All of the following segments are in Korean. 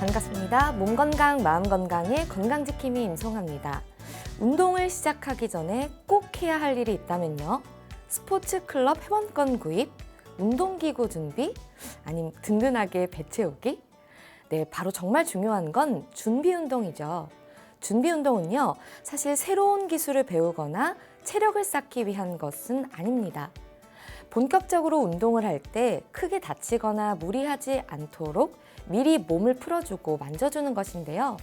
반갑습니다. 몸 건강, 마음 건강의 건강지킴이 임송합니다. 운동을 시작하기 전에 꼭 해야 할 일이 있다면요. 스포츠 클럽 회원권 구입, 운동기구 준비, 아니면 든든하게 배 채우기? 네, 바로 정말 중요한 건 준비 운동이죠. 준비 운동은요, 사실 새로운 기술을 배우거나 체력을 쌓기 위한 것은 아닙니다. 본격적으로 운동을 할 때 크게 다치거나 무리하지 않도록 미리 몸을 풀어주고 만져주는 것인데요.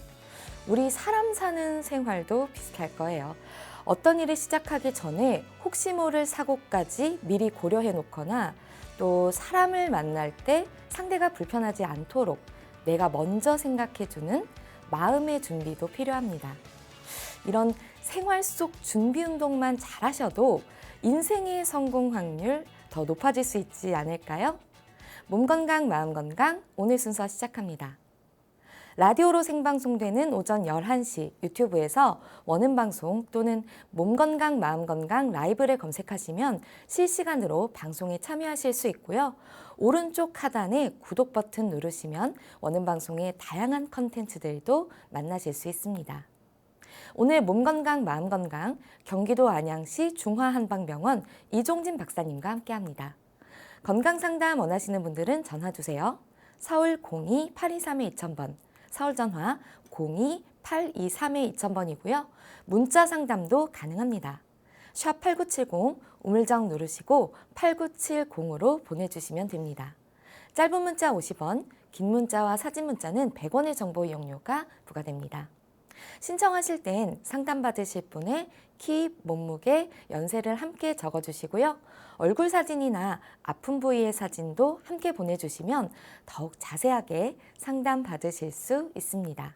우리 사람 사는 생활도 비슷할 거예요. 어떤 일을 시작하기 전에 혹시 모를 사고까지 미리 고려해 놓거나 또 사람을 만날 때 상대가 불편하지 않도록 내가 먼저 생각해주는 마음의 준비도 필요합니다. 이런 생활 속 준비 운동만 잘하셔도 인생의 성공 확률 더 높아질 수 있지 않을까요? 몸 건강, 마음 건강, 오늘 순서 시작합니다. 라디오로 생방송되는 오전 11시 유튜브에서 원음방송 또는 몸 건강, 마음 건강 라이브를 검색하시면 실시간으로 방송에 참여하실 수 있고요. 오른쪽 하단에 구독 버튼 누르시면 원음방송의 다양한 컨텐츠들도 만나실 수 있습니다. 오늘 몸 건강, 마음 건강, 경기도 안양시 중화한방병원 이종진 박사님과 함께합니다. 건강상담 원하시는 분들은 전화주세요. 서울 02-823-2000번, 서울 전화 02-823-2000번이고요. 문자 상담도 가능합니다. 샵 8970 우물정 누르시고 8970으로 보내주시면 됩니다. 짧은 문자 50원, 긴 문자와 사진 문자는 100원의 정보 이용료가 부과됩니다. 신청하실 땐 상담받으실 분의 키, 몸무게, 연세를 함께 적어주시고요. 얼굴 사진이나 아픈 부위의 사진도 함께 보내주시면 더욱 자세하게 상담받으실 수 있습니다.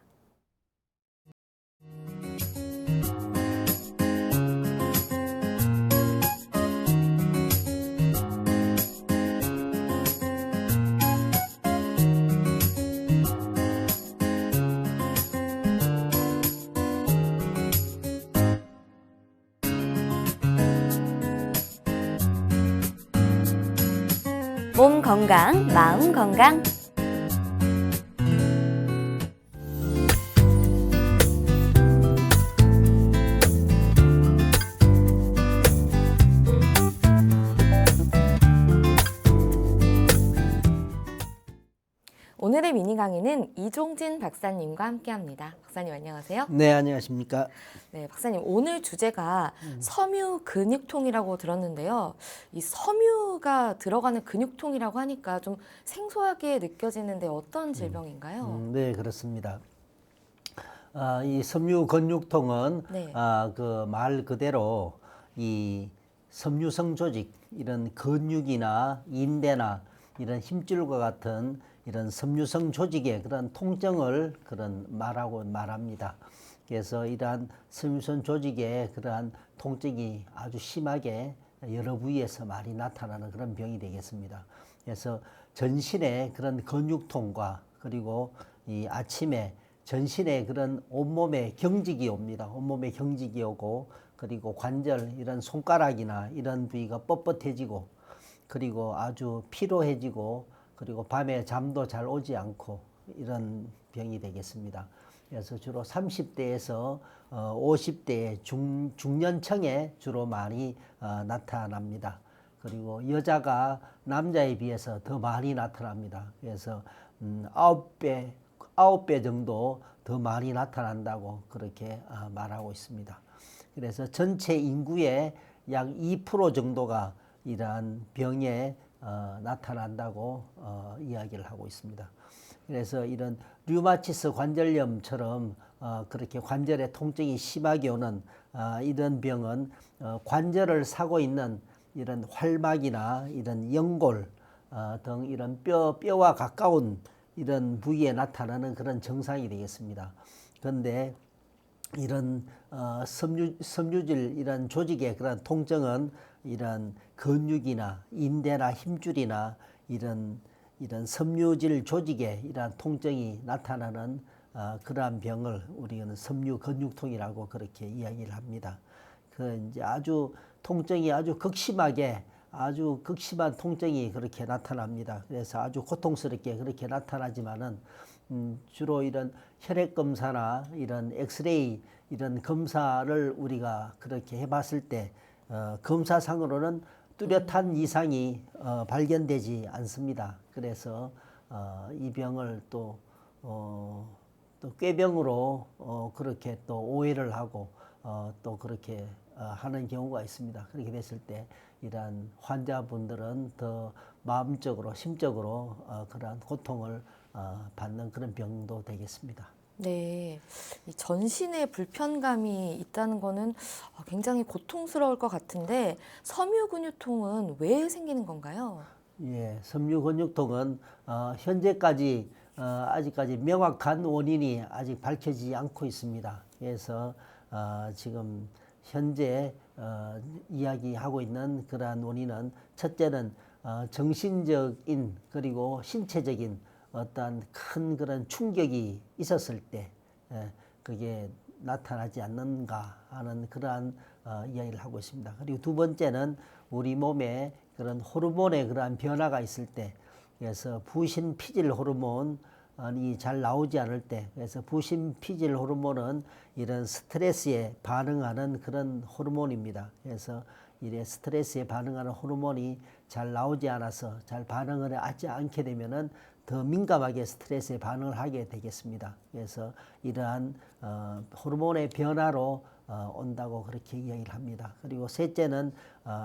몸 건강, 마음 건강. 오늘의 미니 강의는 이종진 박사님과 함께합니다. 박사님 안녕하세요. 네, 안녕하십니까. 네, 박사님 오늘 주제가 섬유 근육통이라고 들었는데요. 이 섬유가 들어가는 근육통이라고 하니까 좀 생소하게 느껴지는데 어떤 질병인가요? 네, 그렇습니다. 이 섬유 근육통은 네. 그 말 그대로 이 섬유성 조직, 이런 근육이나 인대나 이런 힘줄과 같은 이런 섬유성 조직의 그런 통증을 말합니다. 그래서 이러한 섬유성 조직의 그러한 통증이 아주 심하게 여러 부위에서 많이 나타나는 그런 병이 되겠습니다. 그래서 전신의 그런 근육통과 그리고 이 아침에 전신에 그런 온몸에 경직이 옵니다. 온몸에 경직이 오고 그리고 관절, 이런 손가락이나 이런 부위가 뻣뻣해지고 그리고 아주 피로해지고 그리고 밤에 잠도 잘 오지 않고 이런 병이 되겠습니다. 그래서 주로 30대에서 50대의 중년층에 주로 많이 나타납니다. 그리고 여자가 남자에 비해서 더 많이 나타납니다. 그래서 9배 정도 더 많이 나타난다고 그렇게 말하고 있습니다. 그래서 전체 인구의 약 2% 정도가 이러한 병에 나타난다고 이야기를 하고 있습니다. 그래서 이런 류마티스 관절염처럼 그렇게 관절의 통증이 심하게 오는 이런 병은 관절을 사고 있는 이런 활막이나 이런 연골 등 이런 뼈와 가까운 이런 부위에 나타나는 그런 증상이 되겠습니다. 그런데 이런 섬유질 이런 조직의 그런 통증은 이런 근육이나 인대나 힘줄이나 이런 섬유질 조직에 이러한 통증이 나타나는 그러한 병을 우리는 섬유 근육통이라고 그렇게 이야기를 합니다. 그 이제 통증이 아주 극심하게 아주 극심한 통증이 그렇게 나타납니다. 그래서 아주 고통스럽게 그렇게 나타나지만은 주로 이런 혈액 검사나 이런 엑스레이 이런 검사를 우리가 그렇게 해봤을 때 검사상으로는 뚜렷한 이상이 발견되지 않습니다. 그래서 이 병을 또 꾀병으로 그렇게 또 오해를 하고 또 그렇게 하는 경우가 있습니다. 그렇게 됐을 때 이러한 환자분들은 더 마음적으로 심적으로 그러한 고통을 받는 그런 병도 되겠습니다. 네, 이 전신에 불편감이 있다는 거는 굉장히 고통스러울 것 같은데 섬유근육통은 왜 생기는 건가요? 예, 섬유근육통은 현재까지 아직까지 명확한 원인이 아직 밝혀지지 않고 있습니다. 그래서 지금 현재 이야기하고 있는 그러한 원인은 첫째는 정신적인 그리고 신체적인 어떠한 큰 그런 충격이 있었을 때 그게 나타나지 않는가 하는 그러한 이야기를 하고 있습니다. 그리고 두 번째는 우리 몸에 그런 호르몬의 그러한 변화가 있을 때, 그래서 부신 피질 호르몬이 잘 나오지 않을 때, 그래서 부신 피질 호르몬은 이런 스트레스에 반응하는 그런 호르몬입니다. 그래서 이래 스트레스에 반응하는 호르몬이 잘 나오지 않아서 잘 반응을 하지 않게 되면은 더 민감하게 스트레스에 반응을 하게 되겠습니다. 그래서 이러한 호르몬의 변화로 온다고 그렇게 이야기를 합니다. 그리고 셋째는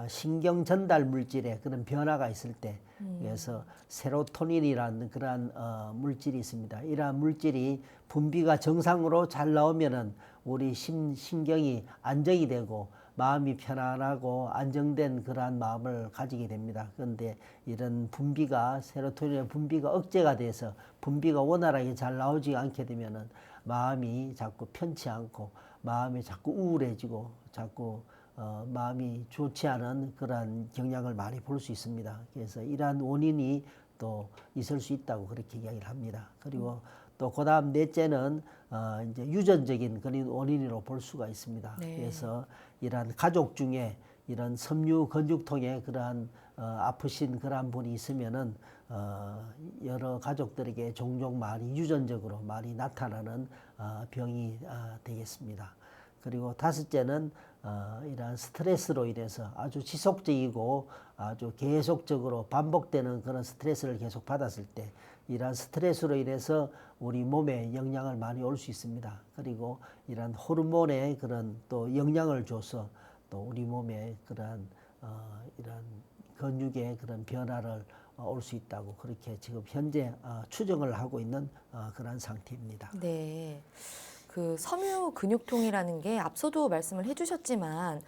신경 전달 물질에 그런 변화가 있을 때, 그래서 세로토닌이라는 그러한 물질이 있습니다. 이러한 물질이 분비가 정상으로 잘 나오면은 우리 신경이 안정이 되고 마음이 편안하고 안정된 그러한 마음을 가지게 됩니다. 그런데 이런 분비가 세로토닌의 분비가 억제가 돼서 분비가 원활하게 잘 나오지 않게 되면은 마음이 자꾸 편치 않고 마음이 자꾸 우울해지고 자꾸 마음이 좋지 않은 그러한 경향을 많이 볼 수 있습니다. 그래서 이러한 원인이 또 있을 수 있다고 그렇게 이야기를 합니다. 그리고 또 그다음 넷째는 이제 유전적인 그런 원인으로 볼 수가 있습니다. 네. 그래서 이러한 가족 중에 이런 섬유 근육통에 그러한 아프신 그러한 분이 있으면은 여러 가족들에게 종종 많이 유전적으로 많이 나타나는 병이 되겠습니다. 그리고 다섯째는 이러한 스트레스로 인해서 아주 지속적이고 아주 계속적으로 반복되는 그런 스트레스를 계속 받았을 때 이러한 스트레스로 인해서 우리 몸에 영향을 많이 올 수 있습니다. 그리고 이러한 호르몬에 그런 또 영향을 줘서 또 우리 몸에 그러한 이러한 근육의 그런 변화를 올 수 있다고 그렇게 지금 현재 추정을 하고 있는 그런 상태입니다. 네. 그 섬유 근육통이라는 게 앞서도 말씀을 해주셨지만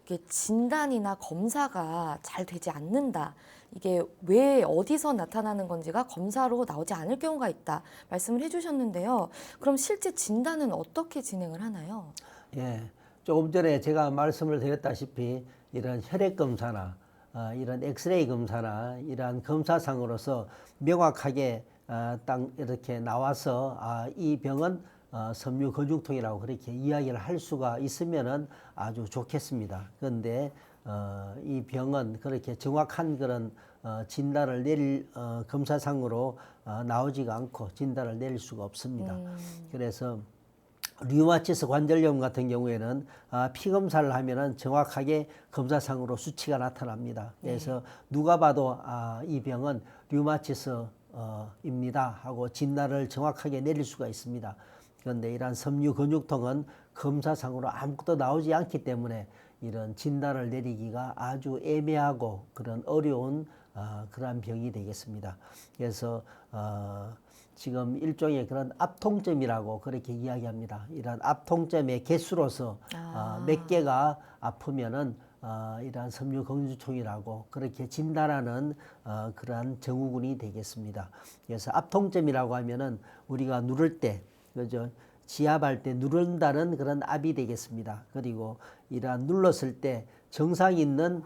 이게 진단이나 검사가 잘 되지 않는다. 이게 왜 어디서 나타나는 건지가 검사로 나오지 않을 경우가 있다. 말씀을 해주셨는데요. 그럼 실제 진단은 어떻게 진행을 하나요? 예, 조금 전에 제가 말씀을 드렸다시피 이런 혈액 검사나 이런 엑스레이 검사나 이러한 검사상으로서 명확하게 딱 이렇게 나와서 이 병은 섬유 근육통이라고 그렇게 이야기를 할 수가 있으면은 아주 좋겠습니다. 그런데 이 병은 그렇게 정확한 그런 진단을 내릴 검사상으로 나오지가 않고 진단을 내릴 수가 없습니다. 그래서 류마티스 관절염 같은 경우에는 피 검사를 하면은 정확하게 검사상으로 수치가 나타납니다. 그래서 누가 봐도 이 병은 류마티스입니다 하고 진단을 정확하게 내릴 수가 있습니다. 그런데 이러한 섬유 근육통은 검사상으로 아무것도 나오지 않기 때문에 이런 진단을 내리기가 아주 애매하고 그런 어려운 그러한 병이 되겠습니다. 그래서 지금 일종의 그런 압통점이라고 그렇게 이야기합니다. 이런 압통점의 개수로서 몇 개가 아프면은 이러한 섬유 근육통이라고 그렇게 진단하는 그러한 증후군이 되겠습니다. 그래서 압통점이라고 하면은 우리가 누를 때, 그죠? 지압할 때 누른다는 그런 압이 되겠습니다. 그리고 이러한 눌렀을 때 정상 있는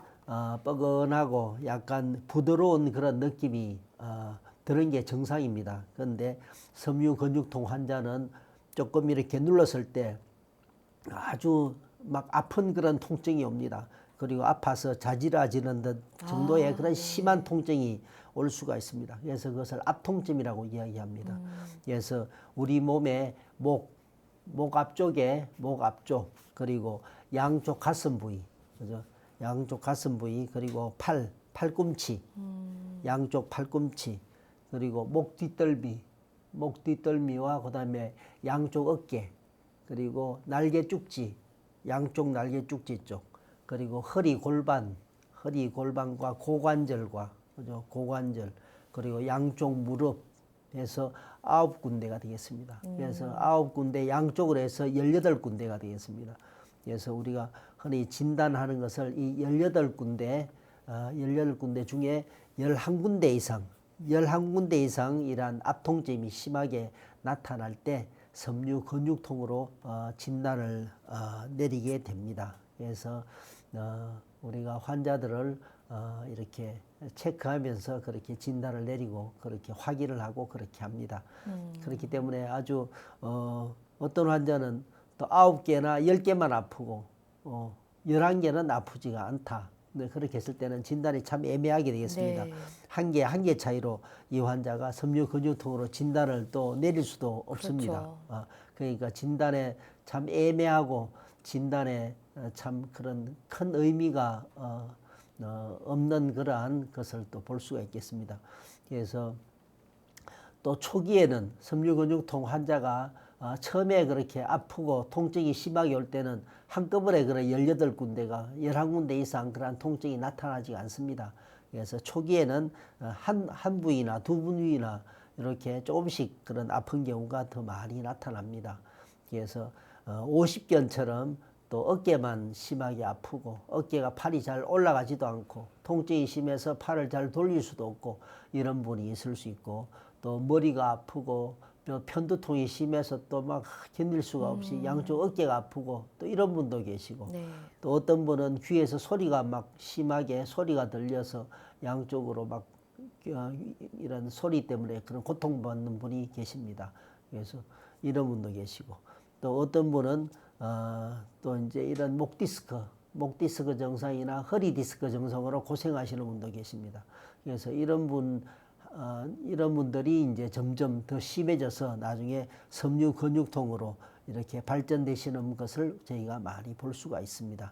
뻐근하고 약간 부드러운 그런 느낌이 드는 게 정상입니다. 그런데 섬유 근육통 환자는 조금 이렇게 눌렀을 때 아주 막 아픈 그런 통증이 옵니다. 그리고 아파서 자지러지는 듯 정도의 그런 심한 통증이 올 수가 있습니다. 그래서 그것을 압통증이라고 이야기합니다. 그래서 우리 몸의 목 앞쪽에 목 앞쪽 그리고 양쪽 가슴 부위, 그죠? 양쪽 가슴 부위 그리고 팔꿈치, 양쪽 팔꿈치 그리고 목 뒷덜미와 그다음에 양쪽 어깨 그리고 날개 쭉지, 양쪽 날개 쭉지 쪽 그리고 허리 골반과 고관절과 그죠? 고관절 그리고 양쪽 무릎 해서 9군데가 되겠습니다. 그래서 9군데 양쪽으로 해서 18군데가 되겠습니다. 그래서 우리가 흔히 진단하는 것을 이 18군데 중에 11군데 이상 이러한 압통증이 심하게 나타날 때 섬유 근육통으로 진단을 내리게 됩니다. 그래서 우리가 환자들을 이렇게 체크하면서 그렇게 진단을 내리고 그렇게 확인을 하고 그렇게 합니다. 그렇기 때문에 아주 어떤 환자는 또 9개나 10개만 아프고 11개는 아프지가 않다. 네, 그렇게 했을 때는 진단이 참 애매하게 되겠습니다. 네. 한 개 차이로 이 환자가 섬유 근육통으로 진단을 또 내릴 수도 없습니다. 그렇죠. 그러니까 진단에 참 애매하고 진단에 참 그런 큰 의미가 없는 그러한 것을 또 볼 수가 있겠습니다. 그래서 또 초기에는 섬유근육통 환자가 처음에 그렇게 아프고 통증이 심하게 올 때는 한꺼번에 그런 18군데가 11군데 이상 그런 통증이 나타나지 않습니다. 그래서 초기에는 한 부위나 두 부위나 이렇게 조금씩 그런 아픈 경우가 더 많이 나타납니다. 그래서 50견처럼 또 어깨만 심하게 아프고 어깨가 팔이 잘 올라가지도 않고 통증이 심해서 팔을 잘 돌릴 수도 없고 이런 분이 있을 수 있고 또 머리가 아프고 또 편두통이 심해서 또 막 견딜 수가 없이 양쪽 어깨가 아프고 또 이런 분도 계시고 네. 또 어떤 분은 귀에서 소리가 막 심하게 소리가 들려서 양쪽으로 막 이런 소리 때문에 그런 고통받는 분이 계십니다. 그래서 이런 분도 계시고 또 어떤 분은 또 이제 이런 목 디스크 증상이나 허리 디스크 증상으로 고생하시는 분도 계십니다. 그래서 이런 분들이 이제 점점 더 심해져서 나중에 섬유 근육통으로 이렇게 발전되시는 것을 저희가 많이 볼 수가 있습니다.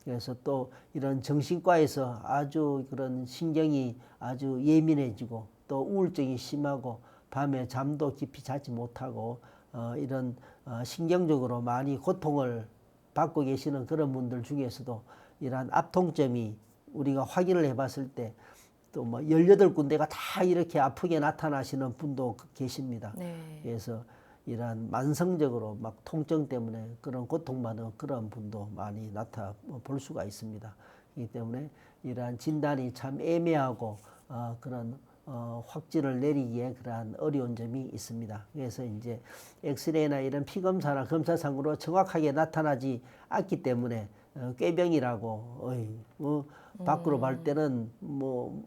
그래서 또 이런 정신과에서 아주 그런 신경이 아주 예민해지고 또 우울증이 심하고 밤에 잠도 깊이 자지 못하고 이런 신경적으로 많이 고통을 받고 계시는 그런 분들 중에서도 이러한 압통점이 우리가 확인을 해봤을 때 또 뭐 18군데가 다 이렇게 아프게 나타나시는 분도 계십니다. 네. 그래서 이러한 만성적으로 막 통증 때문에 그런 고통받는 그런 분도 많이 볼 수가 있습니다. 그렇기 때문에 이러한 진단이 참 애매하고 그런 확진을 내리기에 그러한 어려운 점이 있습니다. 그래서 이제 엑스레이나 이런 피검사나 검사상으로 정확하게 나타나지 않기 때문에 꾀병이라고 밖으로 볼 때는 뭐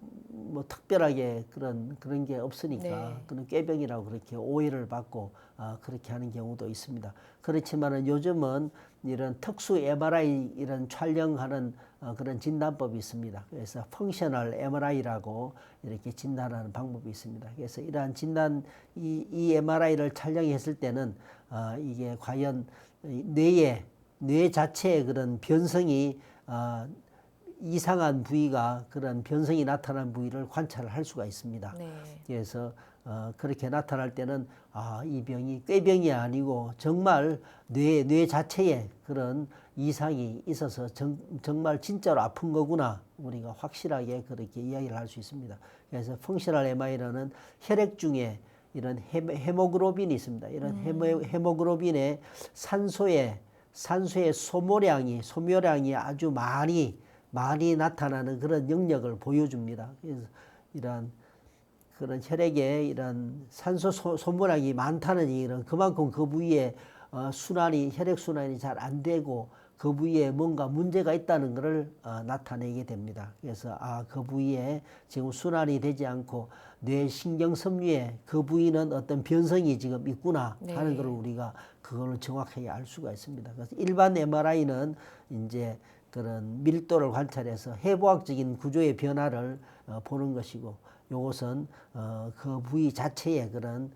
특별하게 그런 게 없으니까 네. 그런 꾀병이라고 그렇게 오해를 받고 그렇게 하는 경우도 있습니다. 그렇지만은 요즘은 이런 특수 MRI 이런 촬영하는 그런 진단법이 있습니다. 그래서 펑셔널 MRI라고 이렇게 진단하는 방법이 있습니다. 그래서 이러한 진단 이 MRI를 촬영했을 때는 이게 과연 뇌 자체의 그런 변성이 이상한 부위가 그런 변성이 나타난 부위를 관찰을 할 수가 있습니다. 네. 그래서 그렇게 나타날 때는 이 병이 꾀병이 아니고 정말 뇌 자체에 그런 이상이 있어서 정말 진짜로 아픈 거구나 우리가 확실하게 그렇게 이야기를 할 수 있습니다. 그래서 펑셔널 MRI는 혈액 중에 이런 헤모글로빈이 있습니다. 이런 헤모글로빈의 산소의 소모량이 아주 많이 나타나는 그런 영역을 보여줍니다. 그래서 이런 그런 혈액에 이런 산소 소모량이 많다는 얘기는 그만큼 그 부위에 혈액 순환이 잘 안 되고 그 부위에 뭔가 문제가 있다는 것을 나타내게 됩니다. 그래서 그 부위에 지금 순환이 되지 않고 뇌 신경 섬유에 그 부위는 어떤 변성이 지금 있구나 하는 네. 것을 우리가 그걸 정확하게 알 수가 있습니다. 그래서 일반 MRI는 이제 그런 밀도를 관찰해서 해부학적인 구조의 변화를 보는 것이고, 요것은 그 부위 자체의 그런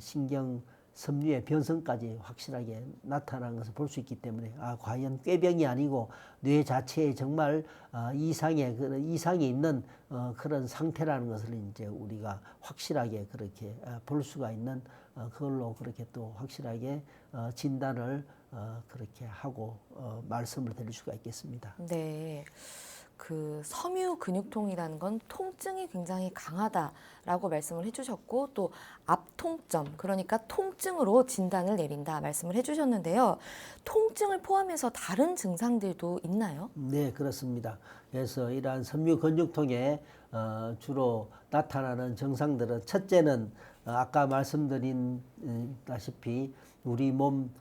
신경 섬유의 변성까지 확실하게 나타나는 것을 볼 수 있기 때문에, 과연 꾀병이 아니고 뇌 자체에 정말 이상이 있는 그런 상태라는 것을 이제 우리가 확실하게 그렇게 볼 수가 있는, 그걸로 그렇게 또 확실하게 진단을 그렇게 하고 말씀을 드릴 수가 있겠습니다. 네. 그 섬유 근육통이라는 건 통증이 굉장히 강하다라고 말씀을 해주셨고, 또 압통점, 그러니까 통증으로 진단을 내린다 말씀을 해주셨는데요. 통증을 포함해서 다른 증상들도 있나요? 네, 그렇습니다. 그래서 이러한 섬유 근육통에 주로 나타나는 증상들은, 첫째는 아까 말씀드린 다시피 우리 몸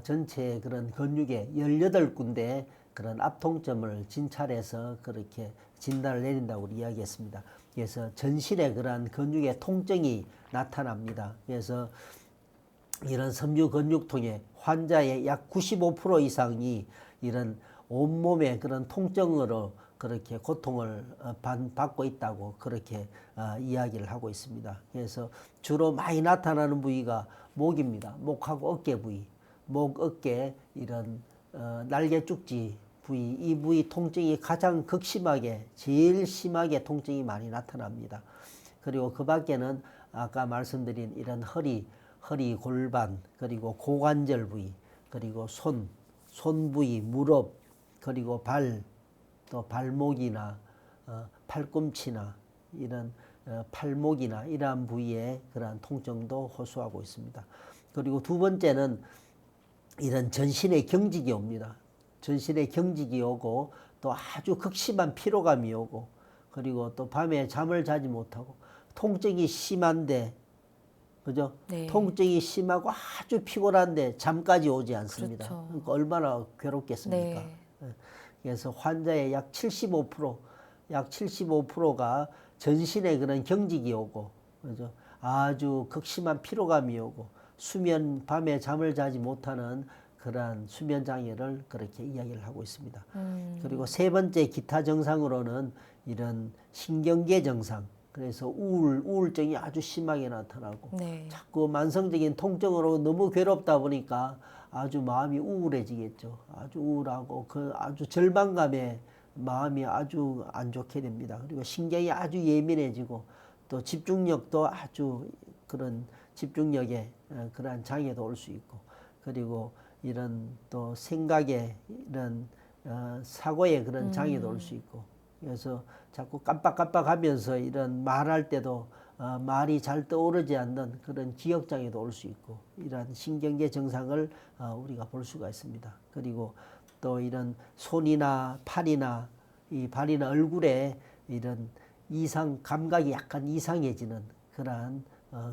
전체의 그런 근육의 18군데 그런 압통점을 진찰해서 그렇게 진단을 내린다고 이야기했습니다. 그래서 전신에 그러한 근육의 통증이 나타납니다. 그래서 이런 섬유 근육통에 환자의 약 95% 이상이 이런 온몸의 그런 통증으로 그렇게 고통을 받고 있다고 그렇게 이야기를 하고 있습니다. 그래서 주로 많이 나타나는 부위가 목입니다. 목하고 어깨 부위, 목, 어깨, 이런 날개 쭉지 부위, 이 부위 통증이 가장 극심하게, 제일 심하게 통증이 많이 나타납니다. 그리고 그 밖에는 아까 말씀드린 이런 허리 골반, 그리고 고관절 부위, 그리고 손 부위, 무릎, 그리고 또 발목이나 팔꿈치나 이런 팔목이나 이러한 부위에 그러한 통증도 호소하고 있습니다. 그리고 두 번째는 이런 전신의 경직이 옵니다. 전신의 경직이 오고, 또 아주 극심한 피로감이 오고, 그리고 또 밤에 잠을 자지 못하고, 통증이 심한데, 그죠? 네. 통증이 심하고 아주 피곤한데 잠까지 오지 않습니다. 그렇죠. 그러니까 얼마나 괴롭겠습니까? 네. 그래서 환자의 약 75%가 전신에 그런 경직이 오고, 그죠? 아주 극심한 피로감이 오고, 밤에 잠을 자지 못하는 그러한 수면 장애를 그렇게 이야기를 하고 있습니다. 그리고 세 번째 기타 증상으로는 이런 신경계 증상, 그래서 우울증이 아주 심하게 나타나고, 네. 자꾸 만성적인 통증으로 너무 괴롭다 보니까 아주 마음이 우울해지겠죠. 아주 우울하고 아주 절망감에 마음이 아주 안 좋게 됩니다. 그리고 신경이 아주 예민해지고, 또 집중력도 아주 그런 집중력에 그러한 장애도 올 수 있고, 그리고 이런 또 생각에 이런 사고에 그런 장애도 올 수 있고, 그래서 자꾸 깜빡깜빡하면서 이런 말할 때도 말이 잘 떠오르지 않는 그런 기억장애도 올 수 있고, 이러한 신경계 증상을 우리가 볼 수가 있습니다. 그리고 또 이런 손이나 팔이나 이 발이나 얼굴에 이런 감각이 약간 이상해지는 그러한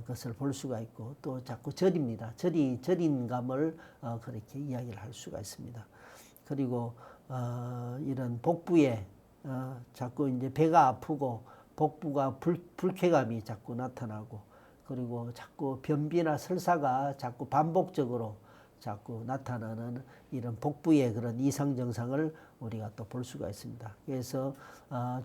것을 볼 수가 있고, 또 자꾸 저립니다. 저린 감을 그렇게 이야기를 할 수가 있습니다. 그리고 이런 복부에 자꾸 이제 배가 아프고, 복부가 불쾌감이 자꾸 나타나고, 그리고 자꾸 변비나 설사가 자꾸 반복적으로 자꾸 나타나는 이런 복부의 그런 이상 증상을 우리가 또 볼 수가 있습니다. 그래서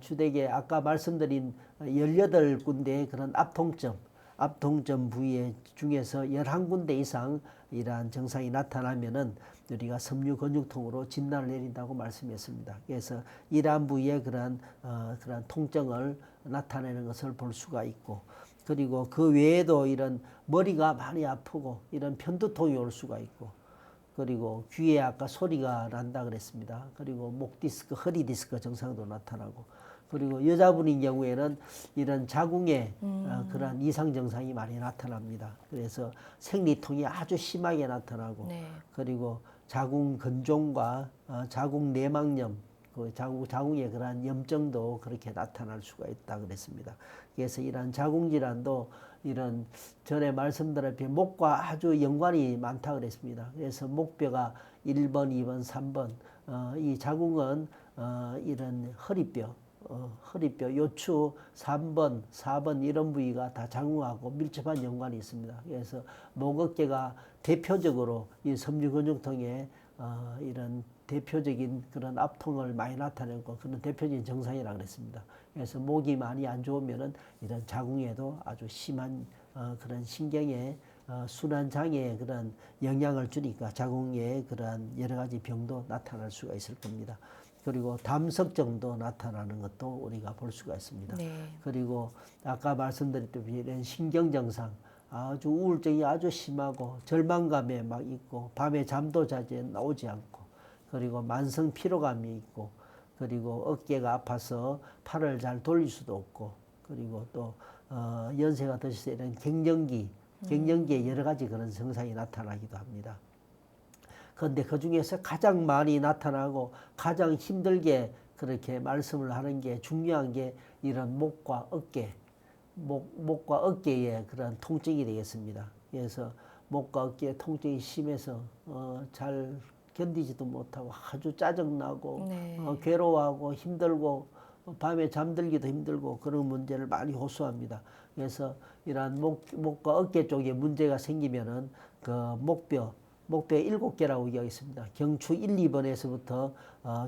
주되게 아까 말씀드린 18군데의 그런 압통점 부위 중에서 11군데 이상 이러한 증상이 나타나면은 우리가 섬유 근육통으로 진단을 내린다고 말씀했습니다. 그래서 이러한 부위에 그러한 통증을 나타내는 것을 볼 수가 있고, 그리고 그 외에도 이런 머리가 많이 아프고 이런 편두통이 올 수가 있고, 그리고 귀에 아까 소리가 난다 그랬습니다. 그리고 목 디스크, 허리 디스크 증상도 나타나고, 그리고 여자분인 경우에는 이런 자궁에 그러한 이상 증상이 많이 나타납니다. 그래서 생리통이 아주 심하게 나타나고, 네. 그리고 자궁 근종과 자궁 내막염, 그 자궁의 그러한 염증도 그렇게 나타날 수가 있다 그랬습니다. 그래서 이러한 자궁 질환도 이런 전에 말씀드렸듯이 목과 아주 연관이 많다 그랬습니다. 그래서 목뼈가 1번, 2번, 3번, 이 자궁은 이런 허리뼈, 요추 3번, 4번 이런 부위가 다 자궁하고 밀접한 연관이 있습니다. 그래서 목, 어깨가 대표적으로 이 섬유근육통의 이런 대표적인 그런 압통을 많이 나타내고 그런 대표적인 증상이라고 그랬습니다. 그래서 목이 많이 안 좋으면은 이런 자궁에도 아주 심한 그런 신경의 순환 장애에 그런 영향을 주니까 자궁에 그러한 여러 가지 병도 나타날 수가 있을 겁니다. 그리고 담석증도 나타나는 것도 우리가 볼 수가 있습니다. 네. 그리고 아까 말씀드렸듯이 이런 신경 증상, 아주 우울증이 아주 심하고 절망감에 막 있고 밤에 잠도 자지 나오지 않고 그리고 만성 피로감이 있고 그리고 어깨가 아파서 팔을 잘 돌릴 수도 없고 그리고 또 연세가 드셔서 이런 갱년기에 여러 가지 그런 증상이 나타나기도 합니다. 그런데 그 중에서 가장 많이 나타나고 가장 힘들게 그렇게 말씀을 하는 게 중요한 게 이런 목과 어깨의 그런 통증이 되겠습니다. 그래서 목과 어깨의 통증이 심해서 잘 견디지도 못하고 아주 짜증나고 네. 괴로워하고 힘들고 밤에 잠들기도 힘들고 그런 문제를 많이 호소합니다. 그래서 이러한 목과 어깨 쪽에 문제가 생기면은 그 목뼈 7개라고 이야기했습니다. 경추 1, 2번에서부터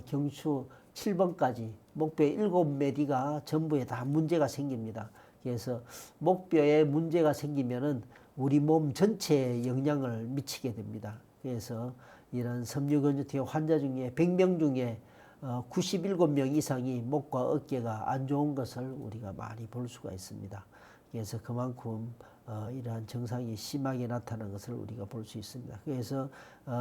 경추 7번까지 목뼈 7마디가 전부에 다 문제가 생깁니다. 그래서 목뼈에 문제가 생기면은 우리 몸 전체에 영향을 미치게 됩니다. 그래서 이런 섬유건조증 환자 중에 100명 중에 97명 이상이 목과 어깨가 안 좋은 것을 우리가 많이 볼 수가 있습니다. 그래서 그만큼 이러한 증상이 심하게 나타나는 것을 우리가 볼 수 있습니다. 그래서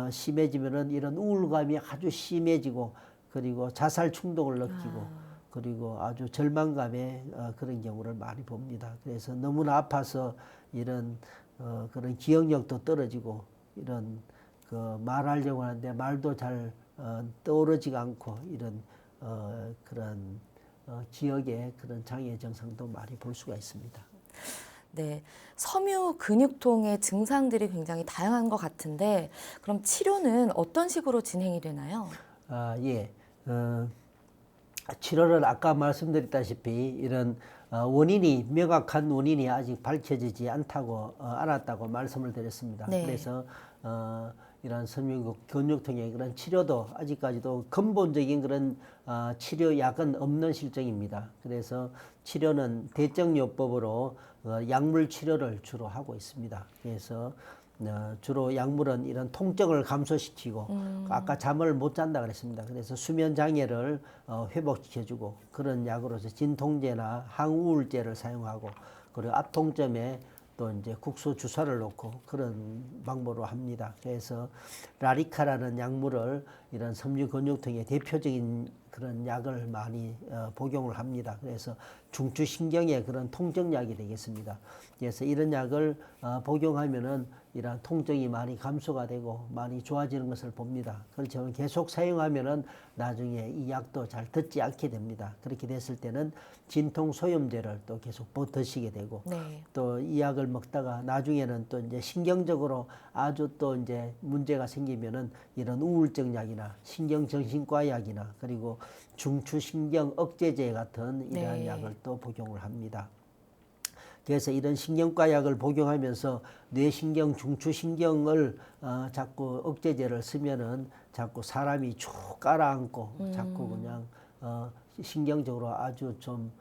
심해지면은 이런 우울감이 아주 심해지고 그리고 자살 충동을 느끼고 그리고 아주 절망감에 그런 경우를 많이 봅니다. 그래서 너무나 아파서 이런 그런 기억력도 떨어지고 이런 그 말하려고 하는데 말도 잘 떠오르지가 않고 이런 그런 기억의 그런 장애 증상도 많이 볼 수가 있습니다. 네, 섬유 근육통의 증상들이 굉장히 다양한 것 같은데 그럼 치료는 어떤 식으로 진행이 되나요? 예. 치료를 아까 말씀드렸다시피 이런 명확한 원인이 아직 밝혀지지 않았다고 말씀을 드렸습니다. 네. 그래서 이런 섬유 근육통의 그런 치료도 아직까지도 근본적인 그런 치료약은 없는 실정입니다. 그래서 치료는 대증요법으로 약물 치료를 주로 하고 있습니다. 그래서 주로 약물은 이런 통증을 감소시키고 아까 잠을 못 잔다 그랬습니다. 그래서 수면 장애를 회복시켜주고 그런 약으로서 진통제나 항우울제를 사용하고 그리고 압통점에 또 이제 국소 주사를 놓고 그런 방법으로 합니다. 그래서 라리카라는 약물을 이런 섬유 근육통의 대표적인 그런 약을 많이 복용을 합니다. 그래서 중추신경의 그런 통증약이 되겠습니다. 그래서 이런 약을 복용하면은 이러한 통증이 많이 감소가 되고 많이 좋아지는 것을 봅니다. 그렇지만 계속 사용하면은 나중에 이 약도 잘 듣지 않게 됩니다. 그렇게 됐을 때는 진통 소염제를 또 계속 드시게 되고 네. 또 이 약을 먹다가 나중에는 또 이제 신경적으로 아주 또 이제 문제가 생기면은 이런 우울증 약이나 신경정신과 약이나 그리고 중추신경 억제제 같은 이러한 네. 약을 또 복용을 합니다. 그래서 이런 신경과 약을 복용하면서 뇌신경, 중추신경을 자꾸 억제제를 쓰면은 자꾸 사람이 쭉 깔아앉고 자꾸 그냥 신경적으로 아주 좀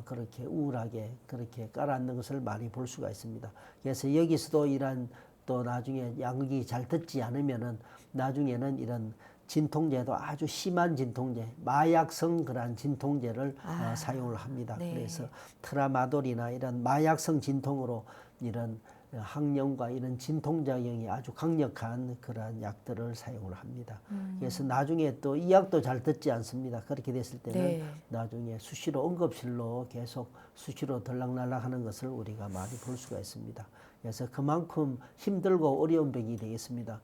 그렇게 우울하게 그렇게 깔아앉는 것을 많이 볼 수가 있습니다. 그래서 여기서도 이런 또 나중에 약이 잘 듣지 않으면은 나중에는 이런 진통제도 아주 심한 진통제, 마약성 그러한 진통제를 사용을 합니다. 네. 그래서 트라마돌이나 이런 마약성 진통으로 이런 항염과 이런 진통작용이 아주 강력한 그러한 약들을 사용을 합니다. 그래서 나중에 또 이 약도 잘 듣지 않습니다. 그렇게 됐을 때는 네. 나중에 수시로 응급실로 계속 수시로 들락날락 하는 것을 우리가 많이 볼 수가 있습니다. 그래서 그만큼 힘들고 어려운 병이 되겠습니다.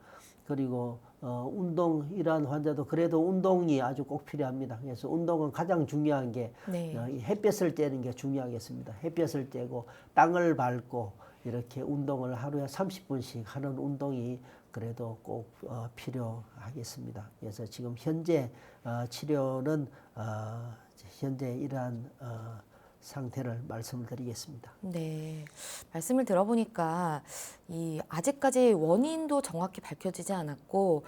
그리고 이러한 환자도 그래도 운동이 아주 꼭 필요합니다. 그래서 운동은 가장 중요한 게 네. 햇볕을 쬐는 게 중요하겠습니다. 햇볕을 쬐고 땅을 밟고 이렇게 운동을 하루에 30분씩 하는 운동이 그래도 꼭 필요하겠습니다. 그래서 지금 현재 치료는 현재 이러한 상태를 말씀을 드리겠습니다. 네, 말씀을 들어보니까 아직까지 원인도 정확히 밝혀지지 않았고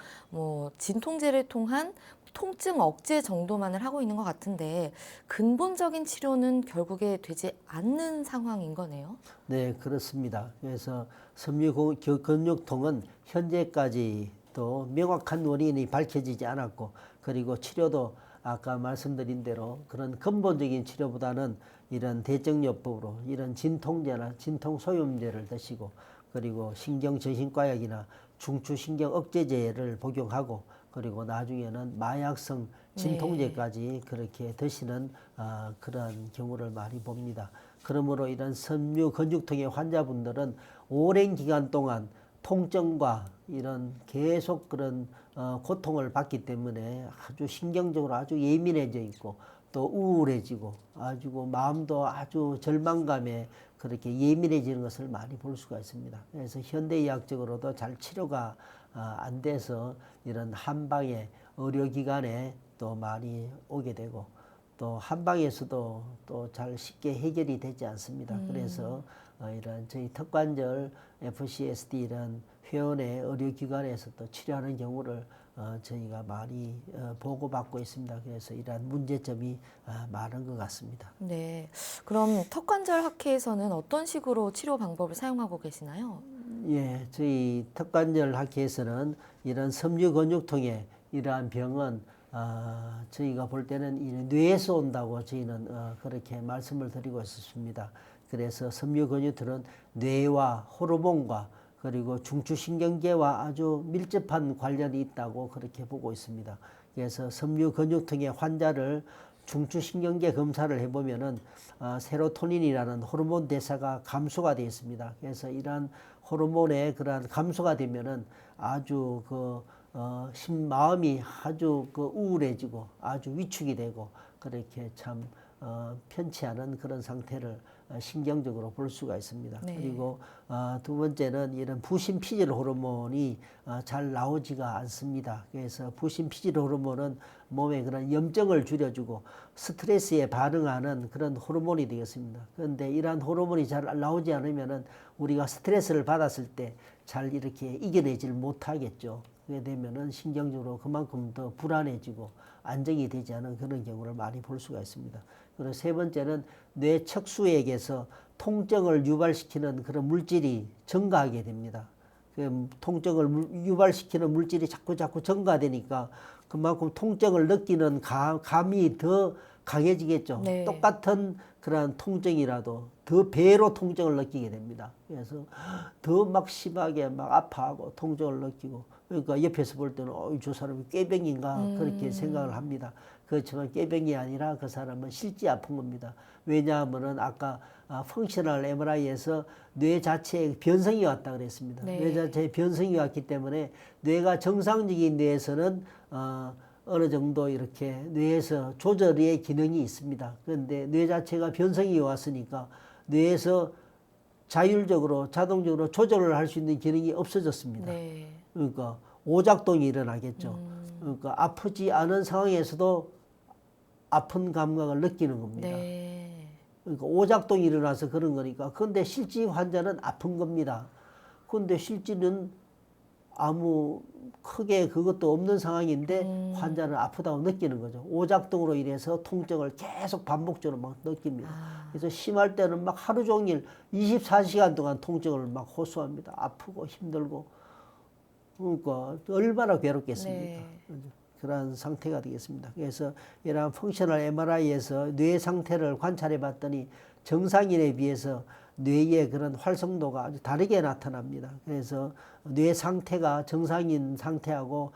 진통제를 통한 통증 억제 정도만을 하고 있는 것 같은데 근본적인 치료는 결국에 되지 않는 상황인 거네요. 네, 그렇습니다. 그래서 섬유근육통은 현재까지 또 명확한 원인이 밝혀지지 않았고, 그리고 치료도 아까 말씀드린 대로 그런 근본적인 치료보다는 이런 대증요법으로 이런 진통제나 진통소염제를 드시고, 그리고 신경정신과약이나 중추신경억제제를 복용하고, 그리고 나중에는 마약성 진통제까지 그렇게 드시는 그런 경우를 많이 봅니다. 그러므로 이런 섬유근육통의 환자분들은 오랜 기간 동안 통증과 이런 계속 그런 고통을 받기 때문에 아주 신경적으로 아주 예민해져 있고, 또 우울해지고 아주 마음도 아주 절망감에 그렇게 예민해지는 것을 많이 볼 수가 있습니다. 그래서 현대의학적으로도 잘 치료가 안 돼서 이런 한방의 의료기관에 또 많이 오게 되고, 또 한방에서도 또 잘 쉽게 해결이 되지 않습니다. 그래서 이런 저희 턱관절 FCSD 이런 회원의 의료기관에서 또 치료하는 경우를 저희가 많이 보고받고 있습니다. 그래서 이러한 문제점이 많은 것 같습니다. 네, 그럼 턱관절 학회에서는 어떤 식으로 치료 방법을 사용하고 계시나요? 예, 저희 턱관절 학회에서는 이런 섬유근육통의 이러한 병은 저희가 볼 때는 이 뇌에서 온다고 저희는 그렇게 말씀을 드리고 있었습니다. 그래서 섬유근육통은 뇌와 호르몬과 그리고 중추신경계와 아주 밀접한 관련이 있다고 그렇게 보고 있습니다. 그래서 섬유근육통의 환자를 중추신경계 검사를 해보면은 세로토닌이라는 호르몬 대사가 감소가 되어 있습니다. 그래서 이러한 호르몬의 그러한 감소가 되면은 아주 마음이 아주 우울해지고 아주 위축이 되고 그렇게 참 편치 않은 그런 상태를 신경적으로 볼 수가 있습니다. 네. 그리고 두 번째는 이런 부신피질 호르몬이 잘 나오지가 않습니다. 그래서 부신피질 호르몬은 몸에 그런 염증을 줄여주고 스트레스에 반응하는 그런 호르몬이 되겠습니다. 그런데 이러한 호르몬이 잘 나오지 않으면은 우리가 스트레스를 받았을 때 잘 이렇게 이겨내질 못하겠죠. 그게 되면은 신경적으로 그만큼 더 불안해지고 안정이 되지 않은 그런 경우를 많이 볼 수가 있습니다. 그리고 세 번째는 뇌 척수액에서 통증을 유발시키는 그런 물질이 증가하게 됩니다. 그 통증을 유발시키는 물질이 자꾸 증가되니까 그만큼 통증을 느끼는 감이 더 강해지겠죠. 네. 똑같은 그런 통증이라도 더 배로 통증을 느끼게 됩니다. 그래서 더 막 심하게 막 아파하고 통증을 느끼고, 그러니까 옆에서 볼 때는 저 사람이 꾀병인가 그렇게 생각을 합니다. 그렇지만 꾀병이 아니라 그 사람은 실제 아픈 겁니다. 왜냐하면은 아까 펑셔널 MRI에서 뇌 자체에 변성이 왔다 그랬습니다. 네. 뇌 자체에 변성이 왔기 때문에 뇌가 정상적인 뇌에서는 어느 정도 이렇게 뇌에서 조절의 기능이 있습니다. 그런데 뇌 자체가 변성이 왔으니까 뇌에서 자율적으로 자동적으로 조절을 할 수 있는 기능이 없어졌습니다. 네. 그러니까 오작동이 일어나겠죠. 그러니까 아프지 않은 상황에서도 아픈 감각을 느끼는 겁니다. 네. 그러니까 오작동이 일어나서 그런 거니까. 그런데 실제 환자는 아픈 겁니다. 그런데 실제는 아무 크게 그것도 없는 상황인데 환자는 아프다고 느끼는 거죠. 오작동으로 인해서 통증을 계속 반복적으로 막 느낍니다. 그래서 심할 때는 막 하루 종일 24시간 동안 통증을 막 호소합니다. 아프고 힘들고. 그러니까 얼마나 괴롭겠습니까? 네. 그런 상태가 되겠습니다. 그래서 이러한 펑셔널 MRI에서 뇌 상태를 관찰해 봤더니 정상인에 비해서 뇌의 그런 활성도가 아주 다르게 나타납니다. 그래서 뇌 상태가 정상인 상태하고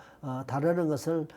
다르다는 것을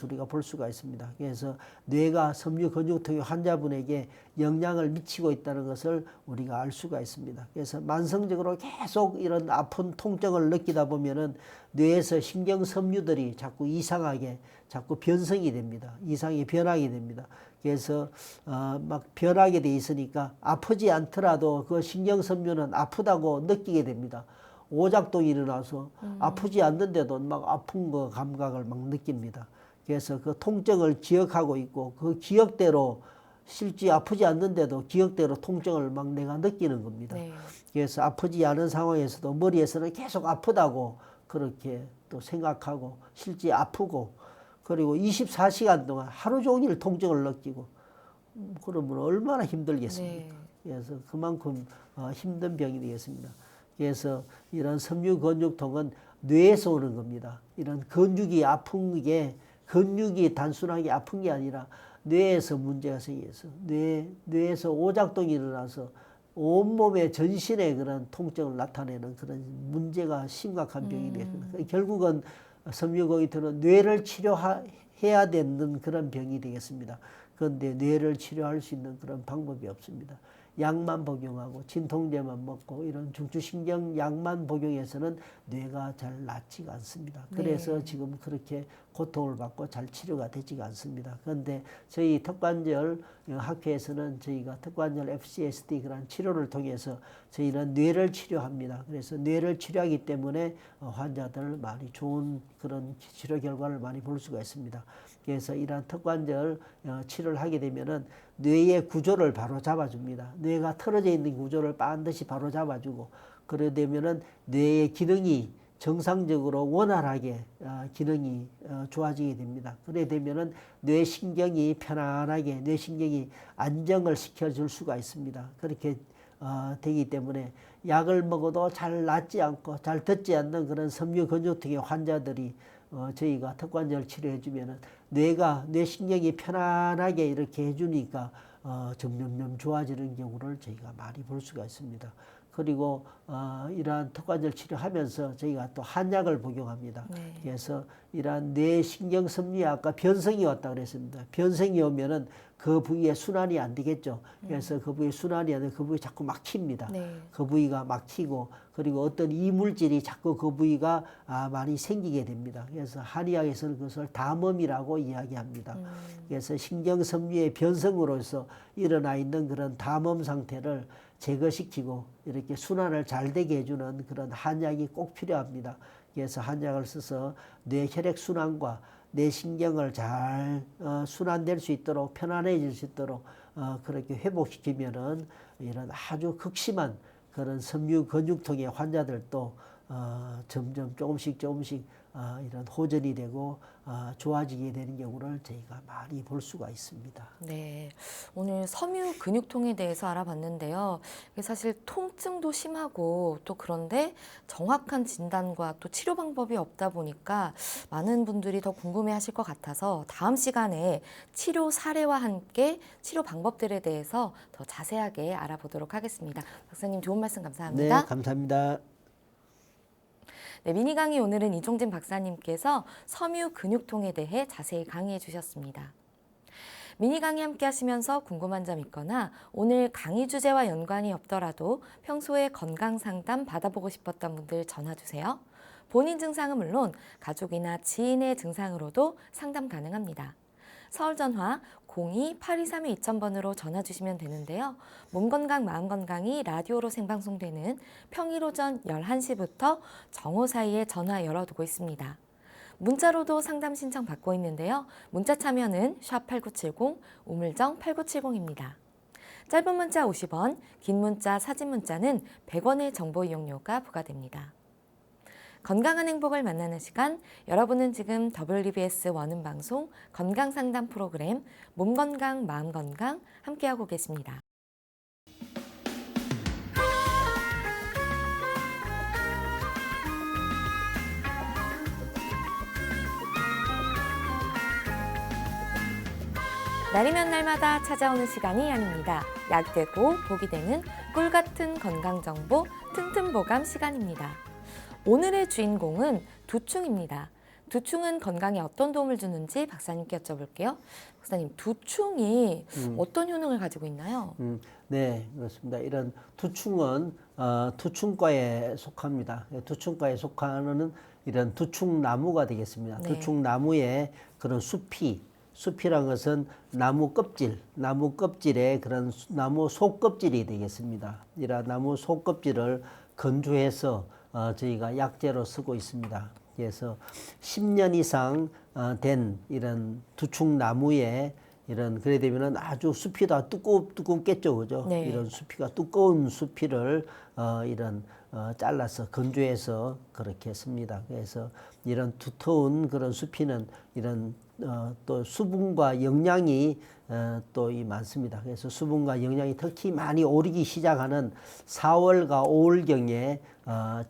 우리가 볼 수가 있습니다. 그래서 뇌가 섬유근육통의 환자분에게 영향을 미치고 있다는 것을 우리가 알 수가 있습니다. 그래서 만성적으로 계속 이런 아픈 통증을 느끼다 보면은 뇌에서 신경섬유들이 자꾸 이상하게 자꾸 변성이 됩니다. 이상이 변하게 됩니다. 그래서 막 변하게 돼 있으니까 아프지 않더라도 그 신경섬유는 아프다고 느끼게 됩니다. 오작동이 일어나서 아프지 않는데도 막 아픈 거 감각을 막 느낍니다. 그래서 그 통증을 기억하고 있고 그 기억대로 실제 아프지 않는데도 기억대로 통증을 막 내가 느끼는 겁니다. 네. 그래서 아프지 않은 상황에서도 머리에서는 계속 아프다고 그렇게 또 생각하고 실제 아프고 그리고 24시간 동안 하루 종일 통증을 느끼고 그러면 얼마나 힘들겠습니까? 네. 그래서 그만큼 힘든 병이 되겠습니다. 그래서 이런 섬유근육통은 뇌에서 오는 겁니다. 이런 근육이 아픈 게 근육이 단순하게 아픈 게 아니라 뇌에서 문제가 생겨서 뇌에서 오작동이 일어나서 온몸의 전신에 그런 통증을 나타내는 그런 문제가 심각한 병이 되겠습니다. 결국은 섬유근육통은 뇌를 치료해야 되는 그런 병이 되겠습니다. 그런데 뇌를 치료할 수 있는 그런 방법이 없습니다. 약만 복용하고 진통제만 먹고 이런 중추신경 약만 복용해서는 뇌가 잘 낫지가 않습니다. 그래서 네. 지금 그렇게 고통을 받고 잘 치료가 되지가 않습니다. 그런데 저희 턱관절 학회에서는 저희가 턱관절 FCSD 그런 치료를 통해서 저희는 뇌를 치료합니다. 그래서 뇌를 치료하기 때문에 환자들 많이 좋은 그런 치료 결과를 많이 볼 수가 있습니다. 그래서 이러한 턱관절 치료를 하게 되면은 뇌의 구조를 바로 잡아줍니다. 뇌가 틀어져 있는 구조를 반드시 바로 잡아주고 그래 되면은 뇌의 기능이 정상적으로 원활하게 기능이 좋아지게 됩니다. 그래 되면은 뇌신경이 편안하게 뇌신경이 안정을 시켜줄 수가 있습니다. 그렇게 되기 때문에 약을 먹어도 잘 낫지 않고 잘 듣지 않는 그런 섬유근육통의 환자들이 저희가 턱관절 치료해 주면은 뇌신경이 편안하게 이렇게 해주니까 점점 좋아지는 경우를 저희가 많이 볼 수가 있습니다. 그리고 이러한 턱관절 치료하면서 저희가 또 한약을 복용합니다. 네. 그래서 이러한 뇌신경 섭리에 아까 변성이 왔다 그랬습니다. 변성이 오면은 그 부위에 순환이 안 되겠죠. 그래서 그 부위에 순환이 안 되면 그 부위 자꾸 막힙니다. 네. 그 부위가 막히고 그리고 어떤 이물질이 자꾸 그 부위가 많이 생기게 됩니다. 그래서 한의학에서는 그것을 담음이라고 이야기합니다. 그래서 신경섬유의 변성으로서 일어나 있는 그런 담음 상태를 제거시키고 이렇게 순환을 잘 되게 해주는 그런 한약이 꼭 필요합니다. 그래서 한약을 써서 뇌 혈액 순환과 뇌 신경을 잘 순환될 수 있도록 편안해질 수 있도록 그렇게 회복시키면은 이런 아주 극심한 그런 섬유근육통의 환자들도 점점 조금씩 이런 호전이 되고 좋아지게 되는 경우를 저희가 많이 볼 수가 있습니다. 네, 오늘 섬유 근육통에 대해서 알아봤는데요. 이게 사실 통증도 심하고 또 그런데 정확한 진단과 또 치료 방법이 없다 보니까 많은 분들이 더 궁금해하실 것 같아서 다음 시간에 치료 사례와 함께 치료 방법들에 대해서 더 자세하게 알아보도록 하겠습니다. 박사님 좋은 말씀 감사합니다. 네, 감사합니다. 네, 미니 강의 오늘은 이종진 박사님께서 섬유 근육통에 대해 자세히 강의해 주셨습니다. 미니 강의 함께 하시면서 궁금한 점 있거나 오늘 강의 주제와 연관이 없더라도 평소에 건강 상담 받아보고 싶었던 분들 전화 주세요. 본인 증상은 물론 가족이나 지인의 증상으로도 상담 가능합니다. 서울 전화 02-8232-2000번으로 전화 주시면 되는데요. 몸건강 마음건강이 라디오로 생방송되는 평일 오전 11시부터 정오 사이에 전화 열어두고 있습니다. 문자로도 상담 신청 받고 있는데요. 문자 참여는 샵8970 우물정 8970입니다. 짧은 문자 50원, 긴 문자 사진 문자는 100원의 정보 이용료가 부과됩니다. 건강한 행복을 만나는 시간, 여러분은 지금 WBS 원음 방송 건강상담 프로그램 몸건강 마음건강 함께하고 계십니다. 날이면 날마다 찾아오는 시간이 아닙니다. 약이 되고 복이 되는 꿀같은 건강정보 튼튼보감 시간입니다. 오늘의 주인공은 두충입니다. 두충은 건강에 어떤 도움을 주는지 박사님께 여쭤볼게요. 박사님, 두충이 어떤 효능을 가지고 있나요? 네, 그렇습니다. 이런 두충은 두충과에 속합니다. 두충과에 속하는 이런 두충나무가 되겠습니다. 네. 두충나무의 그런 숲이란 것은 나무 껍질의 그런 나무 속껍질이 되겠습니다. 이런 나무 속껍질을 건조해서 저희가 약재로 쓰고 있습니다. 그래서 10년 이상 된 이런 두충나무의 이런 그래 되면은 아주 숲이 다 두껍겠죠, 그죠? 네. 이런 숲이가 두꺼운 숲이를 잘라서 건조해서 그렇게 씁니다. 그래서 이런 두터운 그런 숲이는 이런 또 수분과 영양이 또 이 많습니다. 그래서 수분과 영양이 특히 많이 오르기 시작하는 4월과 5월경에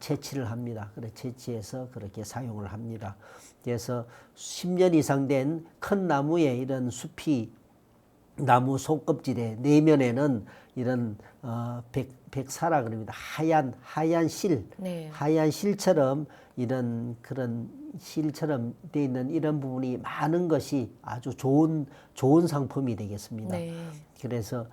채취를 합니다. 그래 채취해서 그렇게 사용을 합니다. 그래서 10년 이상 된 큰 나무에 이런 숲이 나무 속껍질의 내면에는 이런 백사라 그럽니다. 하얀 실, 네. 하얀 실처럼 이런 그런 실처럼 돼 있는 이런 부분이 많은 것이 아주 좋은 상품이 되겠습니다. 네. 그래서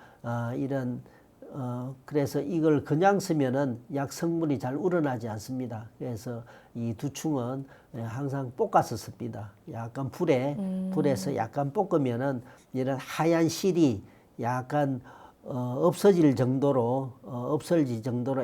그래서 이걸 그냥 쓰면은 약 성분이 잘 우러나지 않습니다. 그래서 이 두충은 항상 볶아서 씁니다. 약간 불에서 약간 볶으면은 이런 하얀 실이 약간 없어질 정도로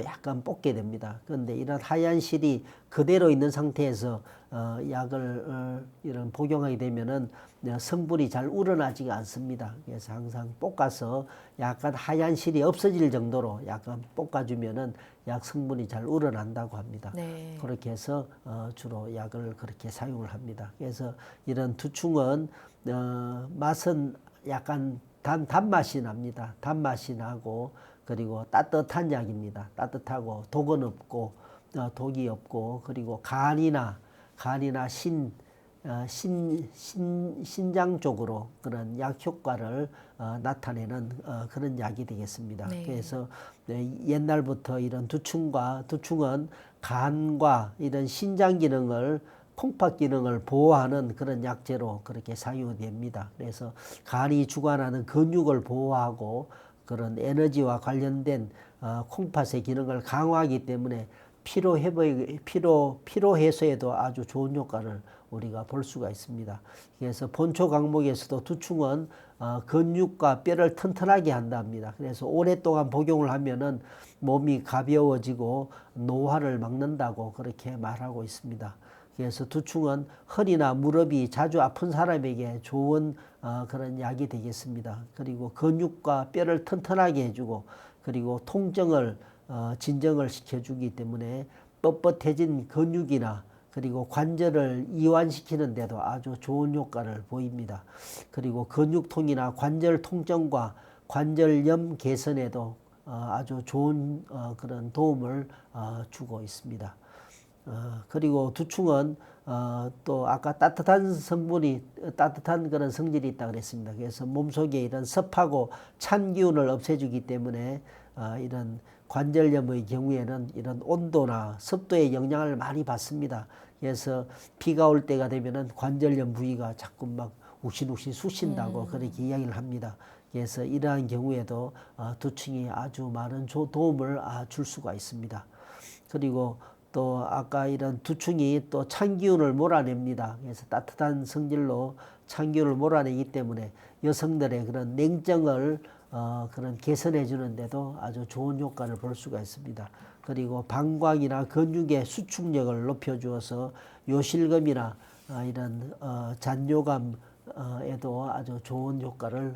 약간 볶게 됩니다. 그런데 이런 하얀 실이 그대로 있는 상태에서 약을 이런 복용하게 되면은 성분이 잘 우러나지가 않습니다. 그래서 항상 볶아서 약간 하얀 실이 없어질 정도로 약간 볶아주면은 약 성분이 잘 우러난다고 합니다. 네. 그렇게 해서 주로 약을 그렇게 사용을 합니다. 그래서 이런 두충은 맛은 약간 단맛이 납니다. 단맛이 나고 그리고 따뜻한 약입니다. 따뜻하고 독은 없고 독이 없고 그리고 간이나 신장 쪽으로 그런 약 효과를 나타내는 그런 약이 되겠습니다. 네. 그래서 옛날부터 이런 두충은 간과 이런 신장 기능을 콩팥 기능을 보호하는 그런 약재로 그렇게 사용됩니다. 그래서 간이 주관하는 근육을 보호하고 그런 에너지와 관련된 콩팥의 기능을 강화하기 때문에 피로 해소에도 아주 좋은 효과를 우리가 볼 수가 있습니다. 그래서 본초 강목에서도 두충은 근육과 뼈를 튼튼하게 한답니다. 그래서 오랫동안 복용을 하면은 몸이 가벼워지고 노화를 막는다고 그렇게 말하고 있습니다. 그래서 두충은 허리나 무릎이 자주 아픈 사람에게 좋은 그런 약이 되겠습니다. 그리고 근육과 뼈를 튼튼하게 해주고 그리고 통증을 진정을 시켜주기 때문에 뻣뻣해진 근육이나 그리고 관절을 이완시키는 데도 아주 좋은 효과를 보입니다. 그리고 근육통이나 관절 통증과 관절염 개선에도 아주 좋은 그런 도움을 주고 있습니다. 그리고 두충은 또 아까 따뜻한 그런 성질이 있다 그랬습니다. 그래서 몸속에 이런 습하고 찬 기운을 없애주기 때문에 이런 관절염의 경우에는 이런 온도나 습도의 영향을 많이 받습니다. 그래서 비가 올 때가 되면은 관절염 부위가 자꾸 막 욱신욱신 쑤신다고 그렇게 이야기를 합니다. 그래서 이러한 경우에도 두충이 아주 많은 도움을 줄 수가 있습니다. 그리고 또 아까 이런 두충이 또 찬기운을 몰아냅니다. 그래서 따뜻한 성질로 찬기운을 몰아내기 때문에 여성들의 그런 냉정을 그런 개선해 주는데도 아주 좋은 효과를 볼 수가 있습니다. 그리고 방광이나 근육의 수축력을 높여주어서 요실금이나 이런 잔뇨감에도 아주 좋은 효과를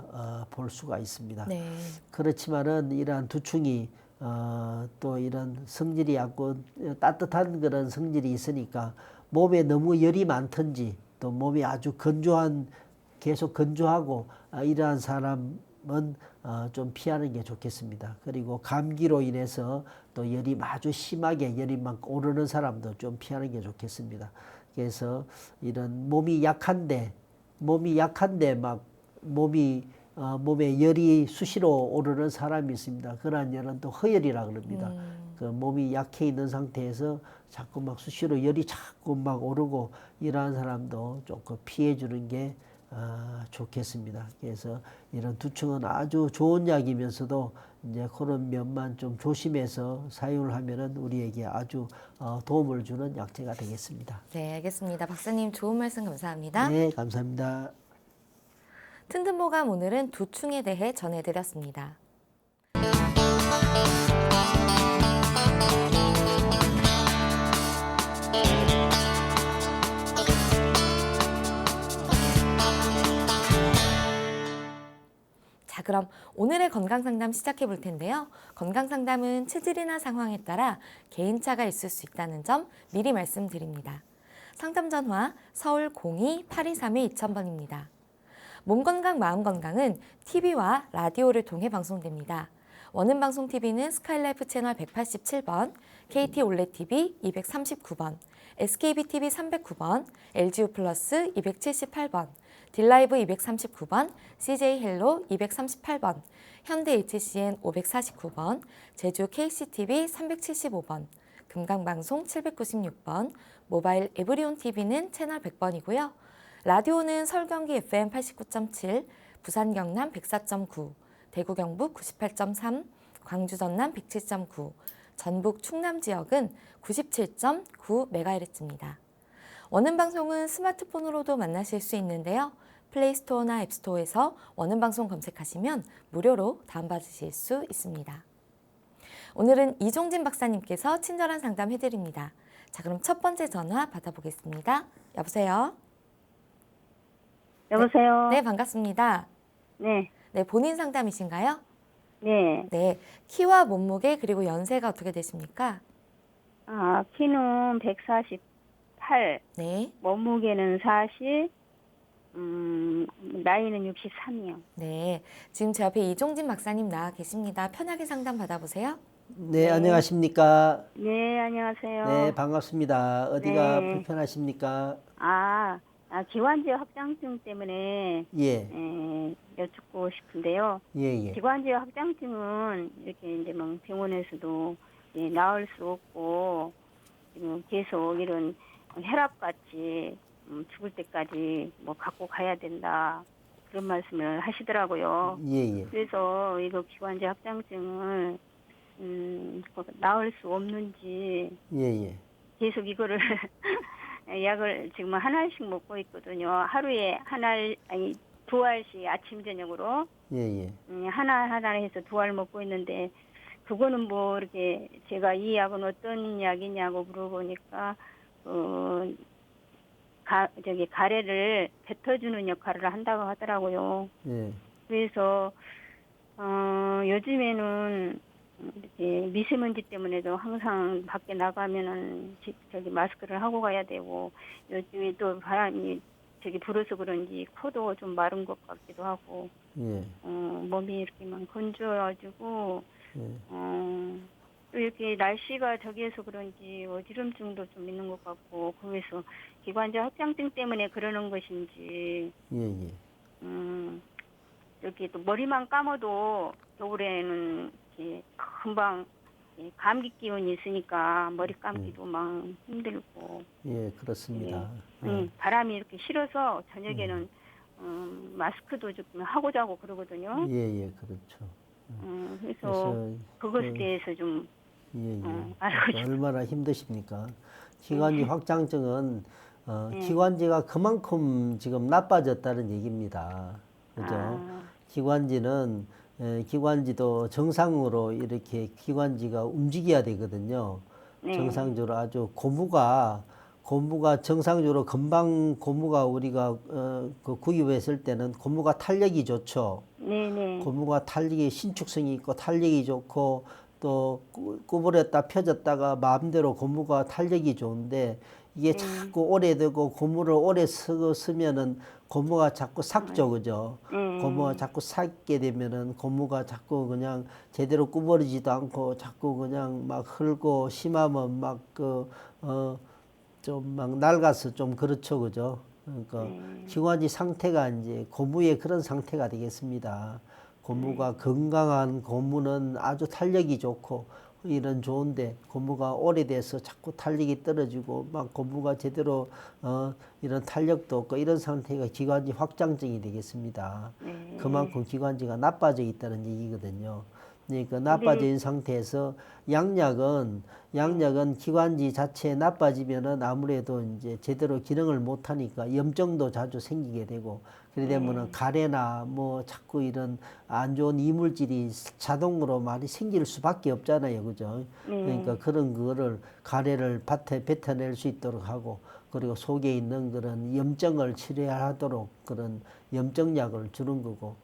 볼 수가 있습니다. 네. 그렇지만은 이러한 두충이 또 이런 성질이 약고 따뜻한 그런 성질이 있으니까 몸에 너무 열이 많든지 또 몸이 아주 계속 건조하고 이러한 사람은 좀 피하는 게 좋겠습니다. 그리고 감기로 인해서 또 열이 아주 심하게 열이 막 오르는 사람도 좀 피하는 게 좋겠습니다. 그래서 이런 몸이 약한데 막 몸에 열이 수시로 오르는 사람이 있습니다. 그러한 열은 또 허열이라 그럽니다. 그 몸이 약해 있는 상태에서 자꾸 막 수시로 열이 자꾸 막 오르고 이러한 사람도 조금 피해 주는 게 좋겠습니다. 그래서 이런 두충은 아주 좋은 약이면서도 이제 그런 면만 좀 조심해서 사용을 하면은 우리에게 아주 도움을 주는 약재가 되겠습니다. 네, 알겠습니다. 박사님 좋은 말씀 감사합니다. 네, 감사합니다. 튼튼보감 오늘은 두충에 대해 전해드렸습니다. 그럼 오늘의 건강상담 시작해 볼 텐데요. 건강상담은 체질이나 상황에 따라 개인차가 있을 수 있다는 점 미리 말씀드립니다. 상담 전화 서울 02-823-2000번입니다. 몸건강 마음건강은 TV와 라디오를 통해 방송됩니다. 원음방송TV는 스카이라이프 채널 187번, KT 올레TV 239번, SKBTV 309번, LGU 플러스 278번, 딜라이브 239번, CJ헬로 238번, 현대 HCN 549번, 제주 KCTV 375번, 금강방송 796번, 모바일 에브리온 TV는 채널 100번이고요. 라디오는 서울 경기 FM 89.7, 부산 경남 104.9, 대구 경북 98.3, 광주 전남 107.9, 전북 충남 지역은 97.9MHz입니다. 원음방송은 스마트폰으로도 만나실 수 있는데요. 플레이스토어나 앱스토어에서 원음방송 검색하시면 무료로 다운받으실 수 있습니다. 오늘은 이종진 박사님께서 친절한 상담 해드립니다. 자, 그럼 첫 번째 전화 받아보겠습니다. 여보세요? 여보세요? 네, 반갑습니다. 네. 네, 본인 상담이신가요? 네. 네, 키와 몸무게 그리고 연세가 어떻게 되십니까? 키는 148, 네, 몸무게는 40, 나이는 63이요. 네. 지금 제 앞에 이종진 박사님 나와 계십니다. 편하게 상담 받아보세요. 네, 안녕하십니까? 네, 안녕하세요. 네, 반갑습니다. 어디가 네. 불편하십니까? 기관지의 확장증 때문에 예, 여쭙고 싶은데요. 예, 예. 기관지의 확장증은 이렇게 이제 뭐 병원에서도 나을 수 없고 지금 계속 이런 혈압같이 죽을 때까지 뭐 갖고 가야 된다 그런 말씀을 하시더라고요. 예, 예. 그래서 이거 기관지 확장증을 나을 수 없는지 예, 예. 계속 이거를 약을 지금 하나씩 먹고 있거든요. 하루에 두 알씩 아침 저녁으로 예, 예. 하나 해서 두 알 먹고 있는데 그거는 뭐 이렇게 제가 이 약은 어떤 약이냐고 물어보니까 가래를 뱉어주는 역할을 한다고 하더라고요. 예. 그래서 요즘에는 이렇게 미세먼지 때문에도 항상 밖에 나가면은 마스크를 하고 가야 되고 요즘에 또 바람이 불어서 그런지 코도 좀 마른 것 같기도 하고 예. 몸이 이렇게만 건조해가지고 예. 또 이렇게 날씨가 저기에서 그런지 어지럼증도 좀 있는 것 같고 그래서 기관지 확장증 때문에 그러는 것인지 예, 예. 이렇게 또 머리만 감아도 겨울에는 이렇게 금방 감기 기운이 있으니까 머리 감기도 막 힘들고 예, 그렇습니다. 바람이 이렇게 싫어서 저녁에는 마스크도 좀 하고 자고 그러거든요. 예, 예, 그렇죠. 그래서 그것에 대해서 좀 예, 예. 알고 싶어요. 얼마나 힘드십니까? 기관지 확장증은 기관지가 그만큼 지금 나빠졌다는 얘기입니다. 그죠? 기관지는 기관지도 정상으로 이렇게 기관지가 움직여야 되거든요. 네. 정상적으로 아주 고무가 정상적으로 금방 고무가 우리가 그 구입했을 때는 고무가 탄력이 좋죠. 네네. 고무가 탄력이 신축성이 있고 탄력이 좋고 또 구부렸다 펴졌다가 마음대로 고무가 탄력이 좋은데 이게 자꾸 오래되고 고무를 오래 쓰면은 고무가 자꾸 삭죠, 그죠? 고무가 자꾸 삭게 되면은 고무가 자꾸 그냥 제대로 구부러지도 않고 자꾸 그냥 막 흘고 심하면 막 좀 막 낡아서 좀 그렇죠, 그죠? 그러니까 기관지 상태가 이제 고무의 그런 상태가 되겠습니다. 고무가 건강한 고무는 아주 탄력이 좋고 이런 좋은데 고무가 오래돼서 자꾸 탄력이 떨어지고 막 고무가 제대로 이런 탄력도 없고 이런 상태가 기관지 확장증이 되겠습니다. 그만큼 기관지가 나빠져 있다는 얘기거든요. 그러니까 나빠진 상태에서 양약은 기관지 자체에 나빠지면은 아무래도 이제 제대로 기능을 못 하니까 염증도 자주 생기게 되고 그래 되면은 가래나 뭐 자꾸 이런 안 좋은 이물질이 자동으로 많이 생길 수밖에 없잖아요. 그죠? 그러니까 그런 거를 가래를 뱉어낼 수 있도록 하고 그리고 속에 있는 그런 염증을 치료하도록 그런 염증약을 주는 거고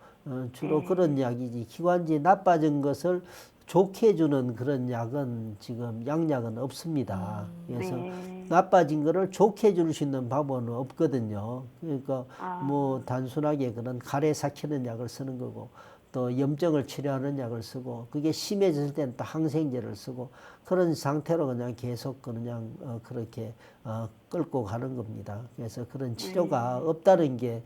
주로 그런 약이지 기관지 나빠진 것을 좋게 해주는 그런 약은 지금 양약은 없습니다. 그래서 네. 나빠진 거를 좋게 해줄 수 있는 방법은 없거든요. 그러니까 아. 뭐 단순하게 그런 가래 삭히는 약을 쓰는 거고 또 염증을 치료하는 약을 쓰고 그게 심해졌을 때는 또 항생제를 쓰고 그런 상태로 그냥 계속 그냥 그렇게 끌고 가는 겁니다. 그래서 그런 치료가 없다는 게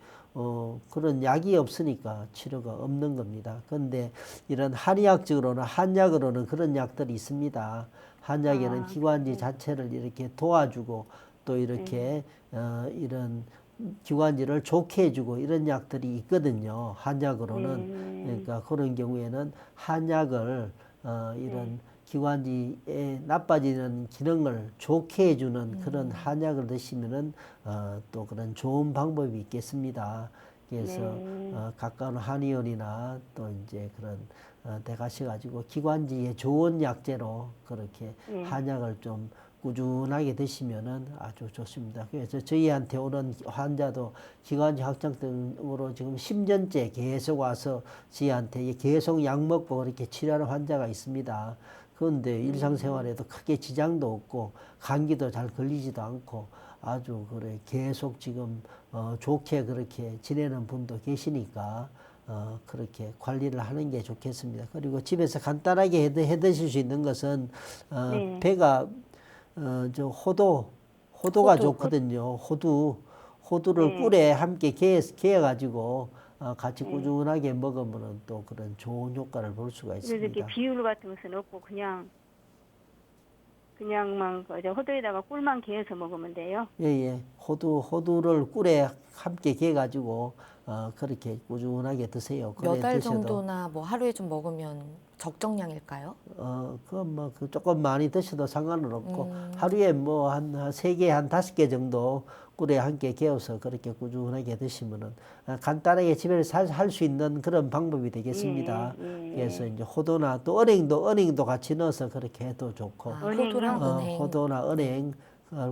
그런 약이 없으니까 치료가 없는 겁니다. 그런데 이런 한약으로는 그런 약들이 있습니다. 한약에는 기관지 자체를 이렇게 도와주고 또 이렇게 이런 기관지를 좋게 해주고 이런 약들이 있거든요. 한약으로는. 그러니까 그런 경우에는 한약을 이런 기관지에 나빠지는 기능을 좋게 해주는 그런 한약을 드시면은 또 그런 좋은 방법이 있겠습니다. 그래서 가까운 한의원이나 또 이제 그런 데 가셔가지고 기관지에 좋은 약재로 그렇게 한약을 좀 꾸준하게 드시면은 아주 좋습니다. 그래서 저희한테 오는 환자도 기관지 확장 등으로 지금 10년째 계속 와서 저희한테 계속 약 먹고 그렇게 치료하는 환자가 있습니다. 그런데 일상생활에도 크게 지장도 없고 감기도 잘 걸리지도 않고 아주 그래 계속 지금 좋게 그렇게 지내는 분도 계시니까 그렇게 관리를 하는 게 좋겠습니다. 그리고 집에서 간단하게 해 드실 수 있는 것은 배가 저 호도가 호두. 좋거든요. 호두를 꿀에 함께 개어 가지고 같이 꾸준하게 먹으면 또 그런 좋은 효과를 볼 수가 그래서 이렇게 있습니다. 비율 같은 것은 없고 그냥만 그저 호두에다가 꿀만 개어서 먹으면 돼요. 예. 호두를 꿀에 함께 개어 가지고 그렇게 꾸준하게 드세요. 그래 몇 알 드셔도 정도나 뭐 하루에 좀 먹으면 적정량일까요? 그건 뭐 조금 많이 드셔도 상관은 없고 하루에 뭐 한 세 개, 한 5개 정도 꿀에 함께 개어서 그렇게 꾸준하게 드시면은 간단하게 집에서 할 수 있는 그런 방법이 되겠습니다. 그래서 이제 호두나 또 은행도 같이 넣어서 그렇게 해도 좋고 호두랑 은행. 호두나 은행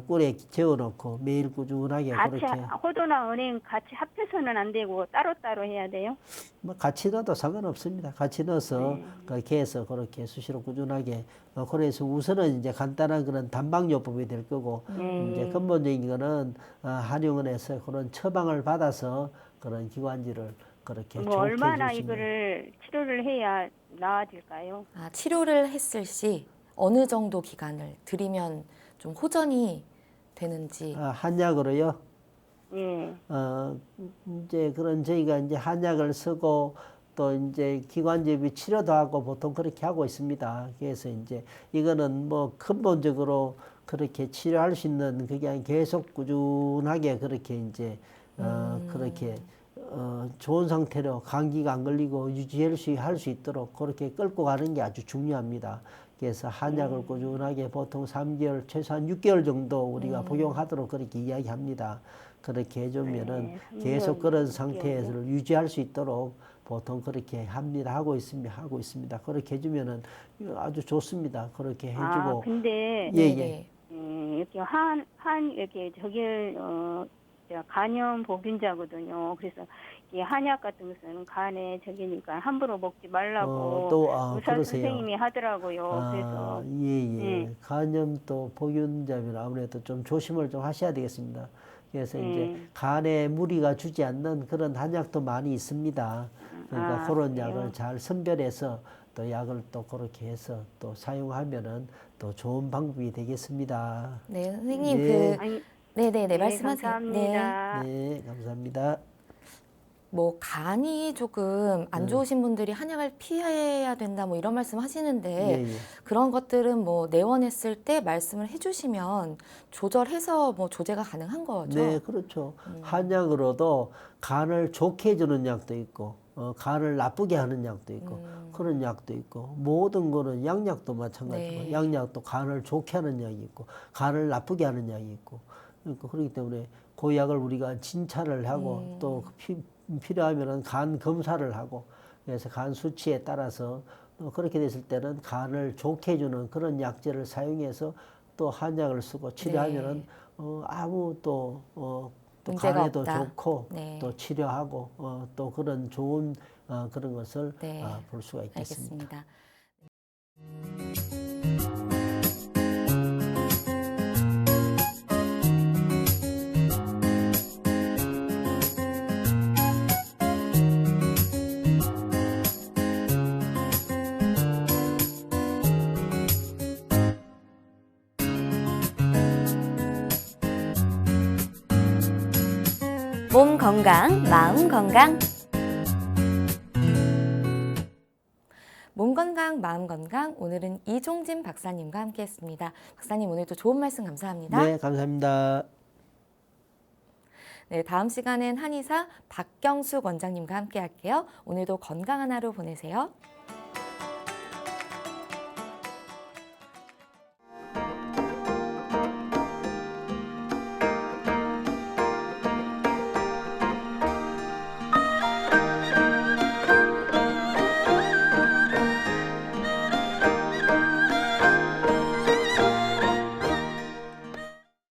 꿀에 재워 놓고 매일 꾸준하게 같이 그렇게 호두나 은행 같이 합해서는 안 되고 따로따로 해야 돼요. 뭐 같이 넣어도 상관없습니다. 같이 넣어서 그렇게 해서 그렇게 수시로 꾸준하게 그래서 우선은 이제 간단한 그런 단방요법이 될 거고 이제 근본적인 거는 한의원에서 그런 처방을 받아서 그런 기관지를 그렇게 뭐 좋게 얼마나 해주시면 이거를 치료를 해야 나아질까요? 치료를 했을 시 어느 정도 기간을 들이면 좀 호전이 되는지. 한약으로요. 예. 이제 그런 저희가 이제 한약을 쓰고 또 이제 기관지비 치료도 하고 보통 그렇게 하고 있습니다. 그래서 이제 이거는 뭐 근본적으로 그렇게 치료할 수 있는 그게 아니라 계속 꾸준하게 그렇게 이제 그렇게 좋은 상태로 감기가 안 걸리고 할 수 있도록 그렇게 끌고 가는 게 아주 중요합니다. 그래서 한약을 꾸준하게 보통 3개월, 최소한 6개월 정도 우리가 복용하도록 그렇게 이야기합니다. 그렇게 해주면은 계속 그런 상태에서 유지할 수 있도록 보통 그렇게 합니다. 하고 있습니다. 그렇게 해주면은 아주 좋습니다. 그렇게 해주고. 근데 예. 이렇게 이렇게 제가 간염 보균자거든요. 그래서 이 한약 같은 것은 간에 적이니까 함부로 먹지 말라고 의사 그러세요. 선생님이 하더라고요. 그래서 간염 또 복균자면 아무래도 좀 조심을 좀 하셔야 되겠습니다. 그래서 이제 간에 무리가 주지 않는 그런 한약도 많이 있습니다. 그러니까 그런 그래요? 약을 잘 선별해서 또 약을 또 그렇게 해서 또 사용하면은 또 좋은 방법이 되겠습니다. 네, 선생님 네. 네네네 말씀하세요. 감사합니다. 네, 감사합니다. 뭐 간이 조금 안 좋으신 분들이 한약을 피해야 된다 뭐 이런 말씀 하시는데 예. 그런 것들은 뭐 내원했을 때 말씀을 해주시면 조절해서 뭐 조제가 가능한 거죠. 네, 그렇죠. 한약으로도 간을 좋게 해주는 약도 있고, 간을 나쁘게 하는 약도 있고, 그런 약도 있고, 모든 거는 양약도 마찬가지고, 네. 양약도 간을 좋게 하는 약이 있고, 간을 나쁘게 하는 약이 있고, 그러니까 그렇기 때문에 그 약을 우리가 진찰을 하고 또 필요하면은 간 검사를 하고, 그래서 간 수치에 따라서 그렇게 됐을 때는 간을 좋게 해주는 그런 약재를 사용해서 또 한약을 쓰고 치료하면은 아무 또 또 문제가 간에도 없다. 좋고 네. 또 치료하고 또 그런 좋은 그런 것을 네. 볼 수가 있겠습니다. 알겠습니다. 몸 건강, 마음 건강. 몸 건강, 마음 건강. 오늘은 이종진 박사님과 함께했습니다. 박사님 오늘도 좋은 말씀 감사합니다. 네, 감사합니다. 네, 다음 시간엔 한의사 박경숙 원장님과 함께할게요. 오늘도 건강한 하루 보내세요.